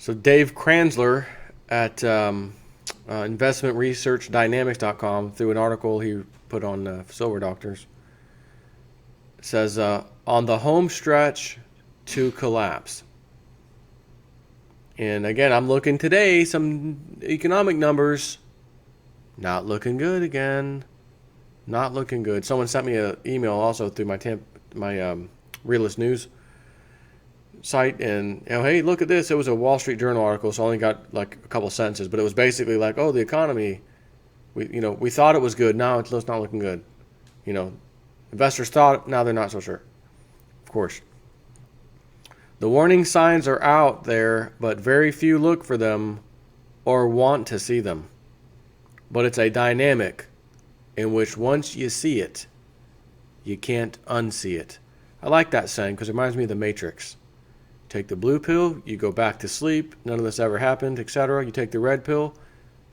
So Dave Kranzler at investmentresearchdynamics.com, through an article he put on Silver Doctors, says on the home stretch to collapse. And again, I'm looking today, some economic numbers, not looking good again. Not looking good. Someone sent me an email also through my Realist News site, and hey, look at this. It was a Wall Street Journal article, so I only got like a couple sentences, but it was basically like, oh, the economy, we thought it was good, now it's not looking good. Investors thought, now they're not so sure. Of course. The warning signs are out there, but very few look for them or want to see them. But it's a dynamic in which once you see it, you can't unsee it. I like that saying because it reminds me of the Matrix. Take the blue pill, you go back to sleep, none of this ever happened, etc. You take the red pill,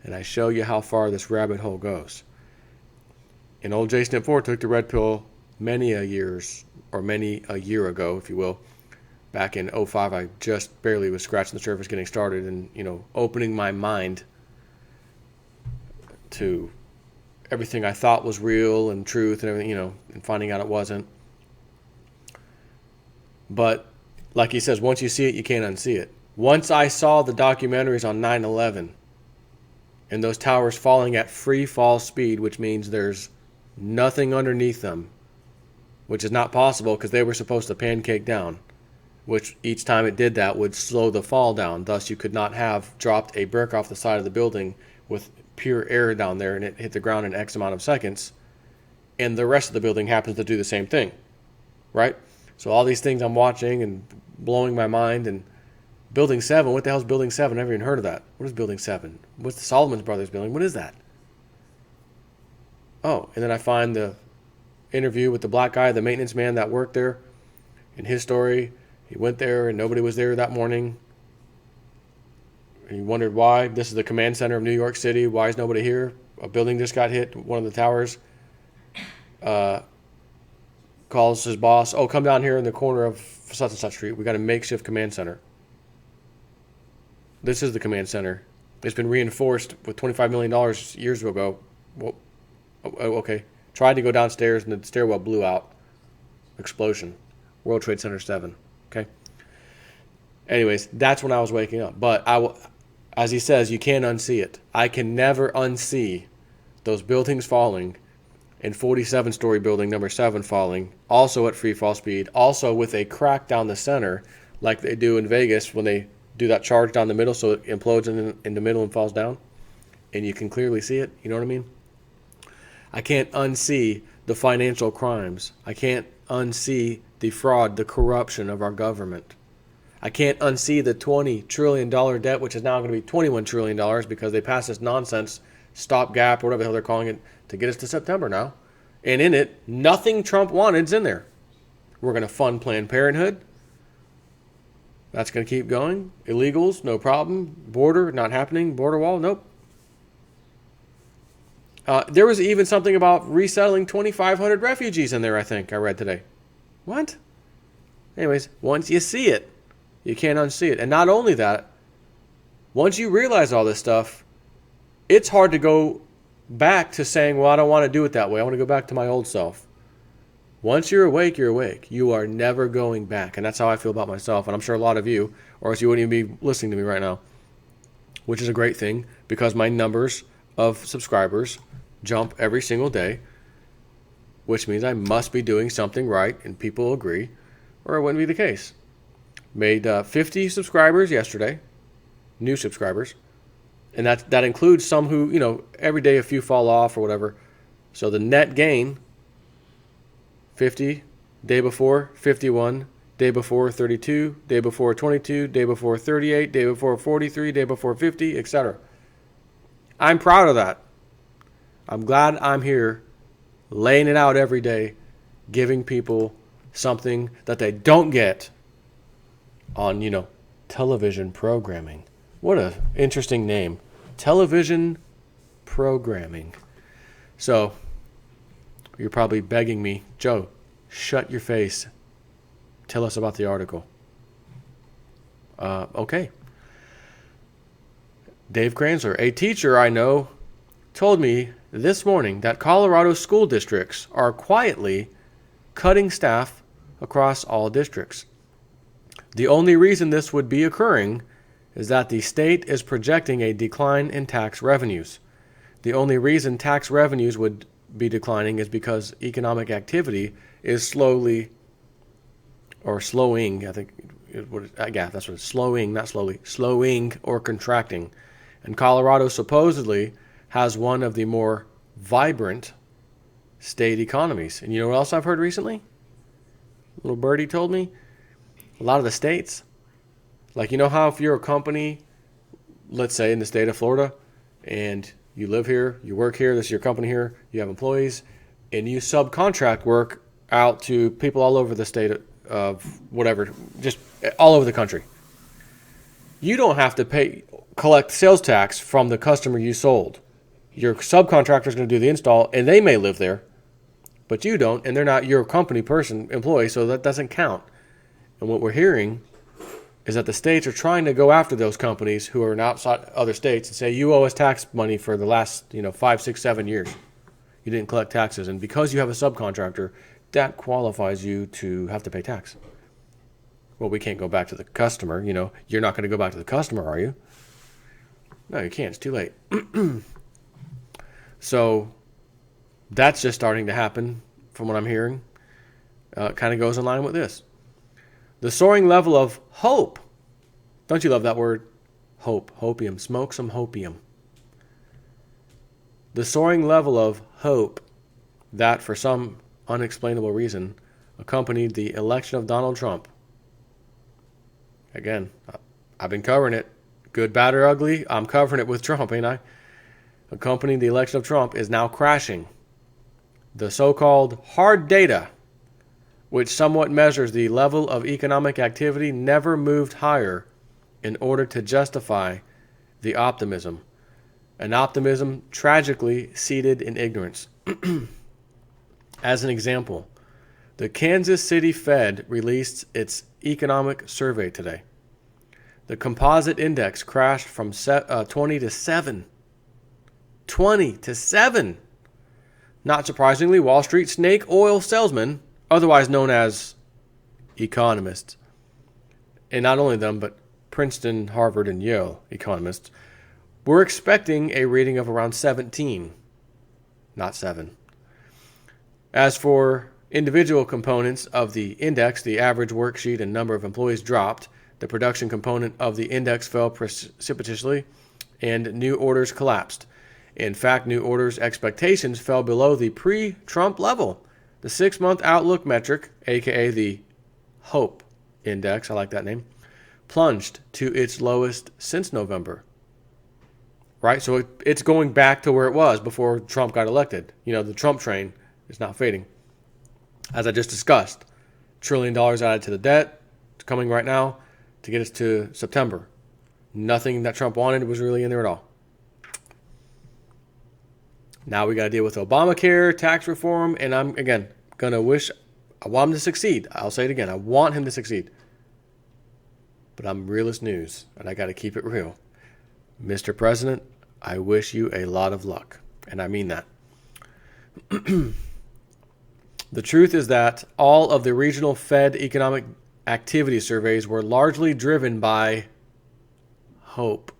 and I show you how far this rabbit hole goes. And old Jason at 4 took the red pill many a year ago, if you will. Back in 2005, I just barely was scratching the surface getting started and, opening my mind to everything I thought was real and truth and everything, and finding out it wasn't. But like he says, once you see it, you can't unsee it. Once I saw the documentaries on 9/11 and those towers falling at free fall speed, which means there's nothing underneath them, which is not possible because they were supposed to pancake down, which each time it did that would slow the fall down. Thus, you could not have dropped a brick off the side of the building with pure air down there and it hit the ground in X amount of seconds, and the rest of the building happens to do the same thing, right? So all these things I'm watching and blowing my mind, and Building 7, what the hell is Building 7? I've never even heard of that. What is Building 7? What's the Solomon Brothers building? What is that? Oh, and then I find the interview with the black guy, the maintenance man that worked there, and his story. He went there and nobody was there that morning. And he wondered why. This is the command center of New York City. Why is nobody here? A building just got hit, one of the towers. Calls his boss, oh, come down here in the corner of such and such street. We got a makeshift command center. This is the command center. It's been reinforced with $25 million years ago. Well, okay. Tried to go downstairs and the stairwell blew out. Explosion. World Trade Center 7. Okay. Anyways, that's when I was waking up. But as he says, you can't unsee it. I can never unsee those buildings falling, and 47-story building number 7 falling, also at free fall speed, also with a crack down the center like they do in Vegas when they do that charge down the middle so it implodes in the middle and falls down. And you can clearly see it. You know what I mean? I can't unsee the financial crimes. I can't unsee the fraud, the corruption of our government. I can't unsee the $20 trillion debt, which is now going to be $21 trillion because they passed this nonsense stopgap, or whatever the hell they're calling it, to get us to September now. And in it, nothing Trump wanted is in there. We're going to fund Planned Parenthood. That's going to keep going. Illegals, no problem. Border, not happening. Border wall, nope. There was even something about resettling 2,500 refugees in there, I think, I read today. What? Anyways, once you see it, you can't unsee it. And not only that, once you realize all this stuff, it's hard to go back to saying, well, I don't want to do it that way. I want to go back to my old self. Once you're awake, you're awake. You are never going back. And that's how I feel about myself. And I'm sure a lot of you, or else you wouldn't even be listening to me right now, which is a great thing because my numbers of subscribers jump every single day, which means I must be doing something right, and people agree, or it wouldn't be the case. Made 50 subscribers yesterday, new subscribers, and that includes some who, every day a few fall off or whatever. So the net gain, 50, day before 51, day before 32, day before 22, day before 38, day before 43, day before 50, etc. I'm proud of that. I'm glad I'm here laying it out every day, giving people something that they don't get on, television programming. What an interesting name. Television programming. So, you're probably begging me, Joe, shut your face. Tell us about the article. Okay. Dave Kranzler, a teacher I know, told me this morning that Colorado school districts are quietly cutting staff across all districts. The only reason this would be occurring is that the state is projecting a decline in tax revenues. The only reason tax revenues would be declining is because economic activity is slowing, I think, yeah, that's what it's slowing, not slowly, slowing or contracting. And Colorado supposedly has one of the more vibrant state economies. And you know what else I've heard recently? Little birdie told me, a lot of the states, like, you know how if you're a company, let's say in the state of Florida, and you live here, you work here, this is your company here, you have employees, and you subcontract work out to people all over the state of whatever, just all over the country. You don't have to collect sales tax from the customer you sold. Your subcontractor is going to do the install, and they may live there, but you don't, and they're not your company employee, so that doesn't count. And what we're hearing is that the states are trying to go after those companies who are in outside other states and say, you owe us tax money for the last 5, 6, 7 years. You didn't collect taxes, and because you have a subcontractor, that qualifies you to have to pay tax. Well, we can't go back to the customer. You're not going to go back to the customer, are you? No, you can't. It's too late. So that's just starting to happen from what I'm hearing. It kind of goes in line with this. The soaring level of hope. Don't you love that word? Hope. Hopium. Smoke some hopium. The soaring level of hope that, for some unexplainable reason, accompanied the election of Donald Trump. Again, I've been covering it. Good, bad, or ugly, I'm covering it with Trump, ain't I? Accompanying the election of Trump is now crashing. The so-called hard data, which somewhat measures the level of economic activity, never moved higher in order to justify the optimism. An optimism tragically seated in ignorance. As an example, the Kansas City Fed released its economic survey today. The composite index crashed from 20 to 7. 20 to 7. Not surprisingly, Wall Street snake oil salesmen, otherwise known as economists, and not only them, but Princeton, Harvard, and Yale economists, were expecting a reading of around 17, not 7. As for individual components of the index, the average worksheet and number of employees dropped, the production component of the index fell precipitously, and new orders collapsed. In fact, new orders expectations fell below the pre-Trump level. The 6-month outlook metric, aka the HOPE index, I like that name, plunged to its lowest since November. Right? So it's going back to where it was before Trump got elected. The Trump train is not fading. As I just discussed, $1 trillion added to the debt. It's coming right now to get us to September. Nothing that Trump wanted was really in there at all. Now we got to deal with Obamacare, tax reform, and I'm, again, I want him to succeed. I'll say it again. I want him to succeed. But I'm realist news, and I got to keep it real. Mr. President, I wish you a lot of luck, and I mean that. The truth is that all of the regional Fed economic activity surveys were largely driven by hope,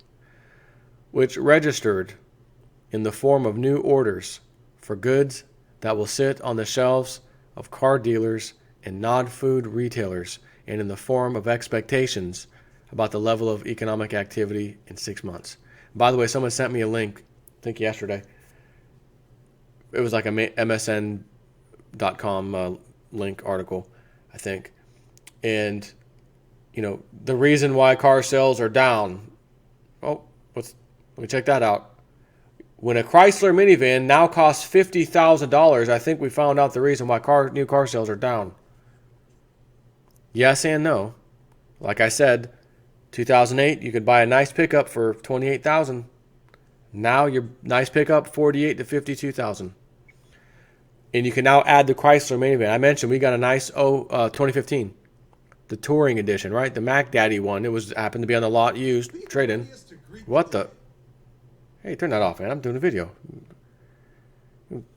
which registered in the form of new orders for goods that will sit on the shelves of car dealers and non-food retailers, and in the form of expectations about the level of economic activity in 6 months. By the way, someone sent me a link, I think yesterday. It was like a MSN.com link article, I think. And, the reason why car sales are down. Oh, let me check that out. When a Chrysler minivan now costs $50,000, I think we found out the reason why new car sales are down. Yes and no. Like I said, 2008, you could buy a nice pickup for $28,000. Now your nice pickup, $48,000 to $52,000. And you can now add the Chrysler minivan. I mentioned we got a nice 2015, the touring edition, right? The Mac Daddy one. It happened to be on the lot used, trade-in. What the? Hey, turn that off, man. I'm doing a video.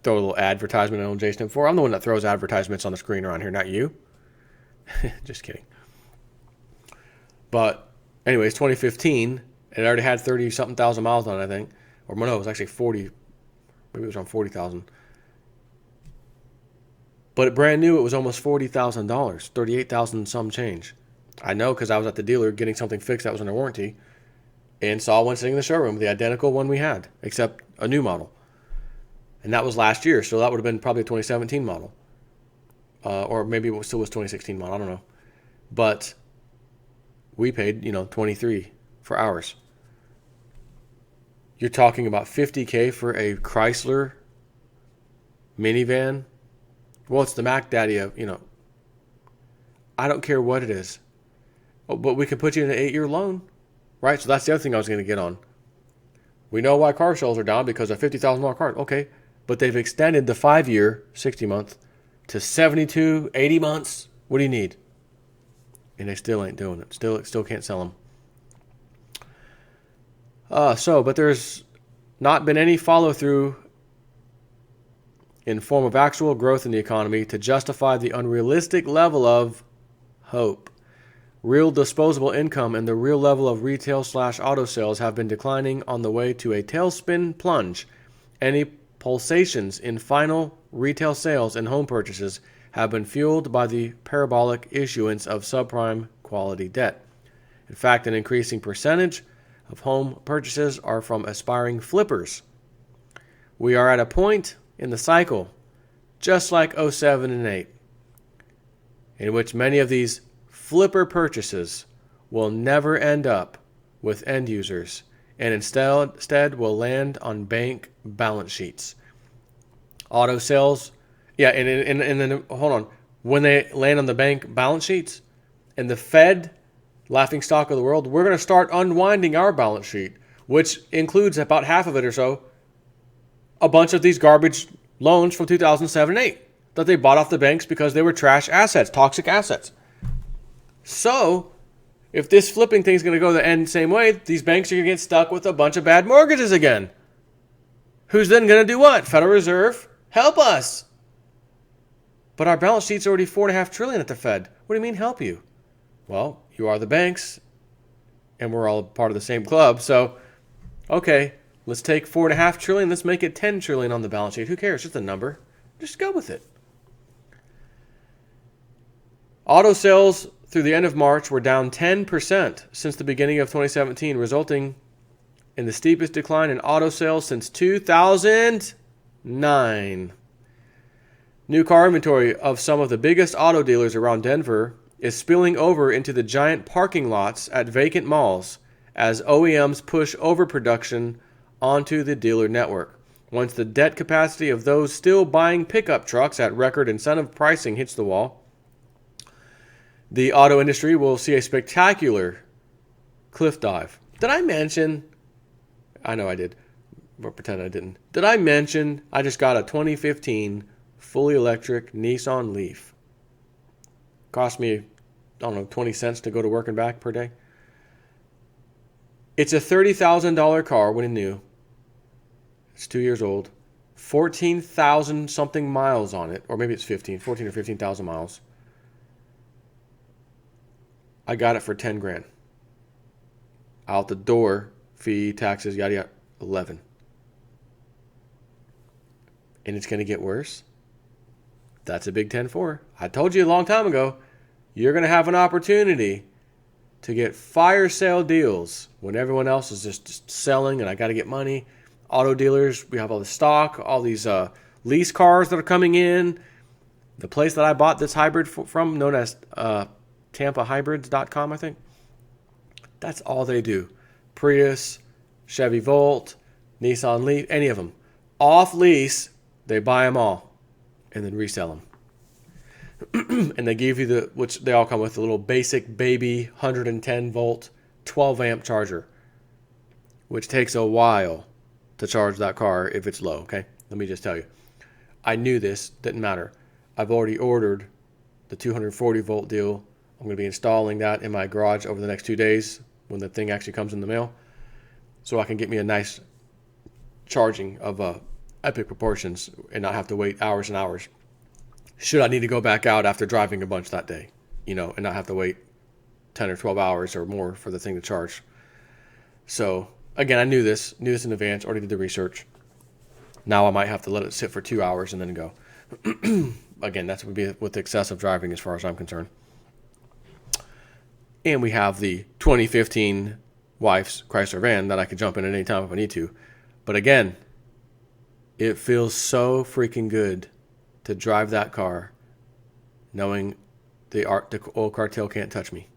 Throw a little advertisement on Jason 4. I'm the one that throws advertisements on the screen around here, not you. Just kidding. But anyways, 2015, it already had 30-something thousand miles on it, I think. Or no, it was actually 40. Maybe it was on 40,000. But brand new, it was almost $40,000, $38,000 some change. I know because I was at the dealer getting something fixed that was under warranty, and saw one sitting in the showroom, the identical one we had, except a new model. And that was last year, so that would have been probably a 2017 model. Or maybe it still was 2016 model, I don't know. But we paid, $23 for ours. You're talking about $50K for a Chrysler minivan. Well, it's the Mac Daddy of, I don't care what it is. Oh, but we can put you in an 8-year loan, right? So that's the other thing I was going to get on. We know why car sales are down because of $50,000 cars. Okay, but they've extended the 5-year, 60-month, to 72, 80 months. What do you need? And they still ain't doing it. Still can't sell them. But there's not been any follow-through in form of actual growth in the economy to justify the unrealistic level of hope. Real disposable income and the real level of retail/auto sales have been declining on the way to a tailspin plunge. Any pulsations in final retail sales and home purchases have been fueled by the parabolic issuance of subprime quality debt. In fact, an increasing percentage of home purchases are from aspiring flippers. We are at a point in the cycle, just like 07 and 08, in which many of these flipper purchases will never end up with end users and instead will land on bank balance sheets. Auto sales, and then hold on. When they land on the bank balance sheets and the Fed, laughing stock of the world, we're going to start unwinding our balance sheet, which includes about half of it or so, a bunch of these garbage loans from 2007 and 8 that they bought off the banks because they were trash assets, toxic assets. So, if this flipping thing is going to go the end same way, these banks are going to get stuck with a bunch of bad mortgages again. Who's then going to do what? Federal Reserve, help us. But our balance sheet's already $4.5 trillion at the Fed. What do you mean help you? Well, you are the banks, and we're all part of the same club. So, okay, let's take $4.5 trillion. Let's make it $10 trillion on the balance sheet. Who cares? Just a number. Just go with it. Auto sales through the end of March were down 10% since the beginning of 2017, resulting in the steepest decline in auto sales since 2009. New car inventory of some of the biggest auto dealers around Denver is spilling over into the giant parking lots at vacant malls as OEMs push overproduction onto the dealer network. Once the debt capacity of those still buying pickup trucks at record incentive pricing hits the wall, the auto industry will see a spectacular cliff dive. Did I mention? I know I did, but pretend I didn't. Did I mention I just got a 2015 fully electric Nissan Leaf? Cost me, 20 cents to go to work and back per day. It's a $30,000 car when new. It's 2 years old. 14,000 something miles on it, or maybe it's 14 or 15,000 miles. I got it for 10 grand. Out the door, fee, taxes, yada yada, 11. And it's going to get worse. That's a big 10-4. I told you a long time ago, you're going to have an opportunity to get fire sale deals when everyone else is just selling and I got to get money. Auto dealers, we have all the stock, all these lease cars that are coming in. The place that I bought this hybrid from, known as TampaHybrids.com, I think. That's all they do. Prius, Chevy Volt, Nissan Leaf, any of them. Off lease, they buy them all and then resell them. And they give you which they all come with, the little basic baby 110 volt 12 amp charger, which takes a while to charge that car if it's low, okay? Let me just tell you. I knew this, didn't matter. I've already ordered the 240 volt deal. I'm going to be installing that in my garage over the next 2 days when the thing actually comes in the mail, so I can get me a nice charging of epic proportions and not have to wait hours and hours. Should I need to go back out after driving a bunch that day, and not have to wait 10 or 12 hours or more for the thing to charge. So again, I knew this in advance, already did the research. Now I might have to let it sit for 2 hours and then go. Again, that's would be with excessive driving as far as I'm concerned. And we have the 2015 wife's Chrysler van that I could jump in at any time if I need to. But again, it feels so freaking good to drive that car knowing the oil cartel can't touch me.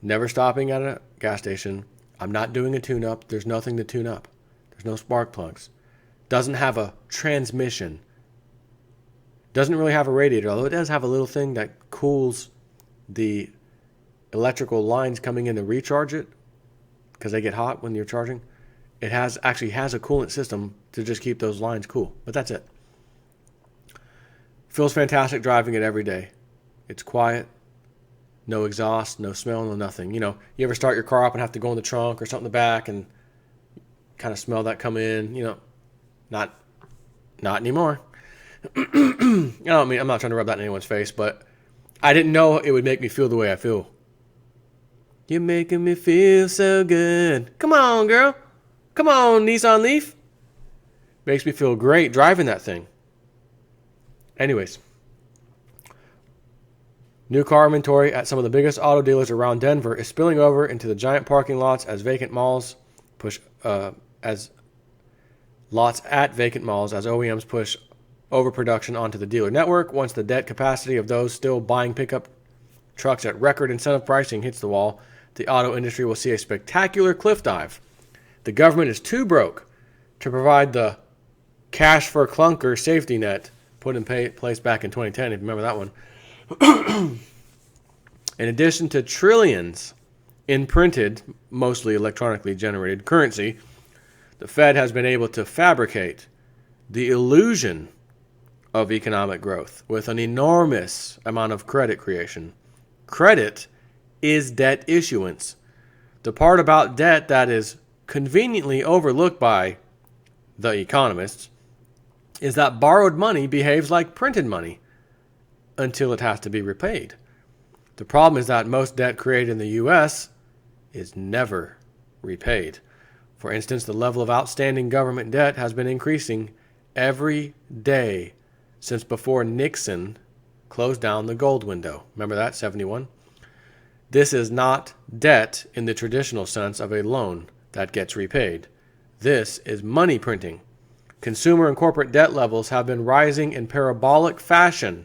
Never stopping at a gas station. I'm not doing a tune-up. There's nothing to tune up. There's no spark plugs. Doesn't have a transmission. Doesn't really have a radiator, although it does have a little thing that cools the electrical lines coming in to recharge it because they get hot when you're charging. It actually has a coolant system to just keep those lines cool, but that's it. Feels fantastic driving it every day. It's quiet, no exhaust, no smell, no nothing. You ever start your car up and have to go in the trunk or something in the back and kind of smell that come in? Not anymore. I'm not trying to rub that in anyone's face, but I didn't know it would make me feel the way I feel. You're making me feel so good. Come on, girl. Come on, Nissan Leaf. Makes me feel great driving that thing. Anyways, new car inventory at some of the biggest auto dealers around Denver is spilling over into the giant parking lots as vacant malls as OEMs push overproduction onto the dealer network. Once the debt capacity of those still buying pickup trucks at record incentive pricing hits the wall, the auto industry will see a spectacular cliff dive. The government is too broke to provide the cash for clunker safety net put in place back in 2010, if you remember that one. In addition to trillions in printed, mostly electronically generated currency, the Fed has been able to fabricate the illusion of economic growth with an enormous amount of credit creation. Credit is debt issuance. The part about debt that is conveniently overlooked by the economists is that borrowed money behaves like printed money until it has to be repaid. The problem is that most debt created in the U.S. is never repaid. For instance, the level of outstanding government debt has been increasing every day since before Nixon closed down the gold window. Remember that, 71? This is not debt in the traditional sense of a loan that gets repaid. This is money printing. Consumer and corporate debt levels have been rising in parabolic fashion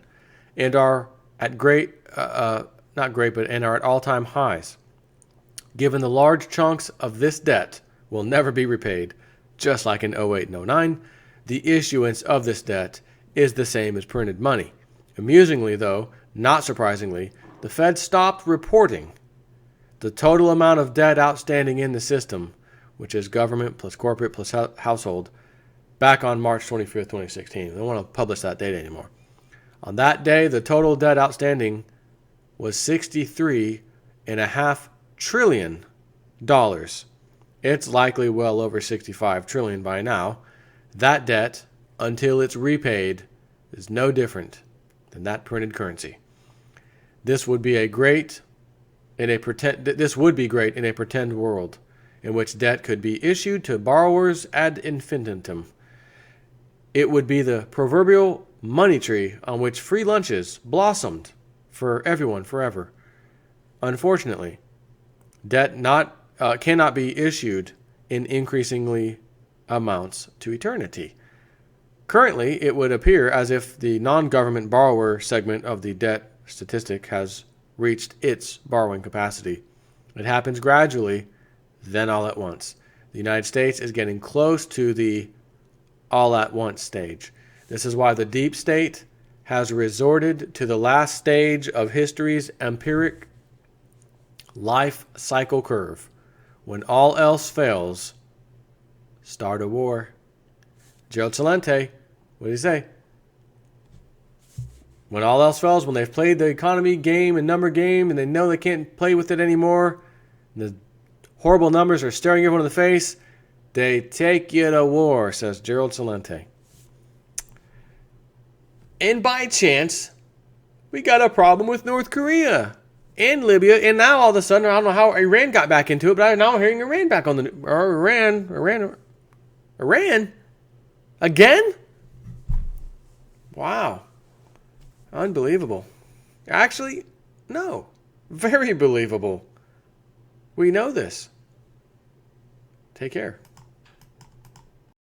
and are at at all-time highs. Given the large chunks of this debt will never be repaid, just like in 08 and 09, the issuance of this debt is the same as printed money. Amusingly, though, not surprisingly, the Fed stopped reporting the total amount of debt outstanding in the system, which is government plus corporate plus household, back on March 25th, 2016. They don't want to publish that data anymore. On that day, the total debt outstanding was $63.5 trillion. It's likely well over $65 trillion by now. That debt, until it's repaid, is no different than that printed currency. This would be great in a pretend world in which debt could be issued to borrowers ad infinitum. It would be the proverbial money tree on which free lunches blossomed for everyone forever. Unfortunately, debt cannot be issued in increasingly amounts to eternity. Currently, it would appear as if the non-government borrower segment of the debt statistic has reached its borrowing capacity. It happens gradually, then all at once. The United States is getting close to the all-at-once stage. This is why the deep state has resorted to the last stage of history's empiric life cycle curve. When all else fails, start a war. Gerald Celente, what did he say? When all else fails, when they've played the economy game and number game and they know they can't play with it anymore, the horrible numbers are staring everyone in the face, They take you to war, says Gerald Celente. And by chance, we got a problem with North Korea and Libya, and now all of a sudden, I don't know how Iran got back into it, but now I'm hearing Iran back on the Iran again. Wow, unbelievable. Actually, no, very believable. We know this. Take care.